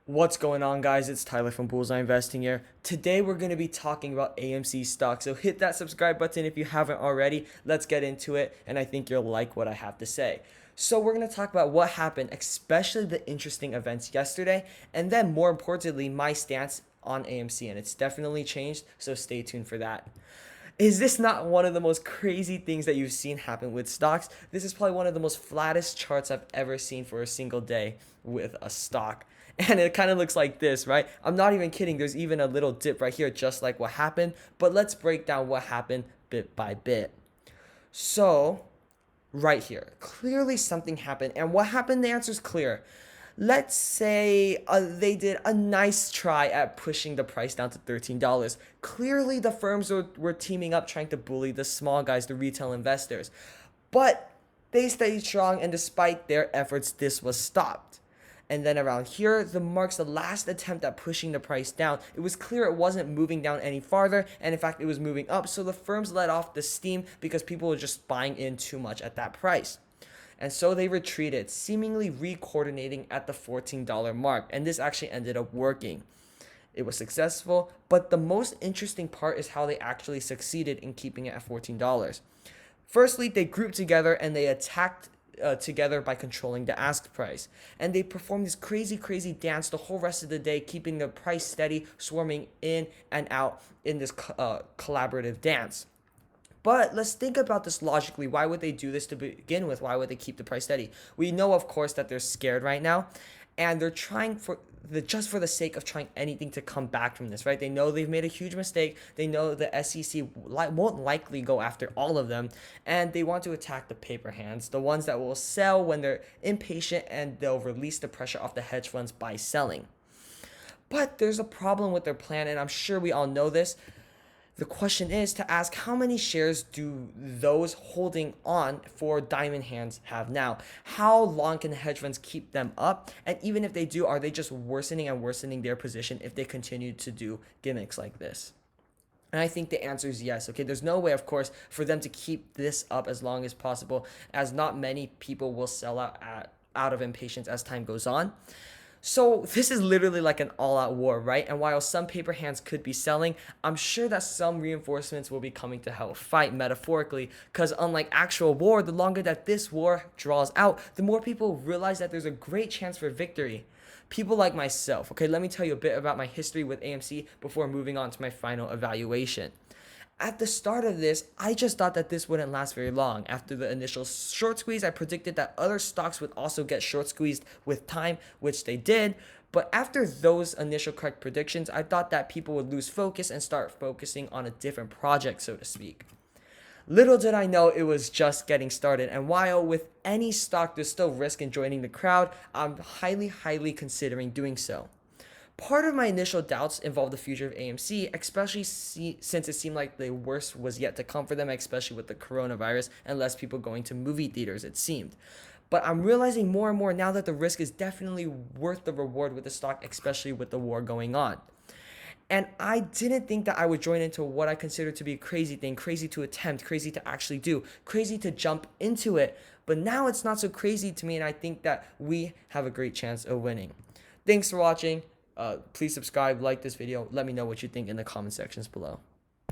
What's going on, guys? It's Tyler from Bullseye Investing here. Today we're going to be talking about AMC stock. So hit that subscribe button if you haven't already. Let's get into it, and I think you'll like what I have to say. So we're going to talk about what happened, especially the interesting events yesterday, and then more importantly, my stance on AMC, and it's definitely changed, so stay tuned for that. Is this not one of the most crazy things that you've seen happen with stocks? This is probably one of the most flattest charts I've ever seen for a single day with a stock. And it kind of looks like this, right? I'm not even kidding. There's even a little dip right here, just like what happened. But let's break down what happened bit by bit. So, right here, clearly something happened. And what happened? The answer is clear. Let's say they did a nice try at pushing the price down to $13. Clearly, the firms were teaming up trying to bully the small guys, the retail investors. But they stayed strong, and despite their efforts, this was stopped. And then around here, the marks the last attempt at pushing the price down. It was clear it wasn't moving down any farther, and in fact, it was moving up. So the firms let off the steam because people were just buying in too much at that price. And so they retreated, seemingly re-coordinating at the $14 mark. And this actually ended up working. It was successful, but the most interesting part is how they actually succeeded in keeping it at $14. Firstly, they grouped together and they attacked together by controlling the ask price. And they performed this crazy dance the whole rest of the day, keeping the price steady, swarming in and out in this collaborative dance. But let's think about this logically. Why would they do this to begin with? Why would they keep the price steady? We know, of course, that they're scared right now, and they're trying just for the sake of trying anything to come back from this, right? They know they've made a huge mistake. They know the SEC won't likely go after all of them, and they want to attack the paper hands, the ones that will sell when they're impatient, and they'll release the pressure off the hedge funds by selling. But there's a problem with their plan, and I'm sure we all know this. The question is to ask, how many shares do those holding on for diamond hands have now? How long can the hedge funds keep them up? And even if they do, are they just worsening and worsening their position if they continue to do gimmicks like this? And I think the answer is yes. Okay, there's no way, of course, for them to keep this up as long as possible, as not many people will sell out of impatience as time goes on. So this is literally like an all-out war, right? And while some paper hands could be selling, I'm sure that some reinforcements will be coming to help fight metaphorically, because unlike actual war, the longer that this war draws out, the more people realize that there's a great chance for victory. People like myself. Okay, let me tell you a bit about my history with AMC before moving on to my final evaluation. At the start of this, I just thought that this wouldn't last very long. After the initial short squeeze, I predicted that other stocks would also get short squeezed with time, which they did. But after those initial correct predictions, I thought that people would lose focus and start focusing on a different project, so to speak. Little did I know it was just getting started, and while with any stock there's still risk in joining the crowd, I'm highly considering doing so. Part of my initial doubts involved the future of AMC, especially since it seemed like the worst was yet to come for them, especially with the coronavirus and less people going to movie theaters, it seemed. But I'm realizing more and more now that the risk is definitely worth the reward with the stock, especially with the war going on. And I didn't think that I would join into what I consider to be a crazy thing, crazy to attempt, crazy to actually do, crazy to jump into it. But now it's not so crazy to me, and I think that we have a great chance of winning. Thanks for watching. Please subscribe, like this video. Let me know what you think in the comment sections below.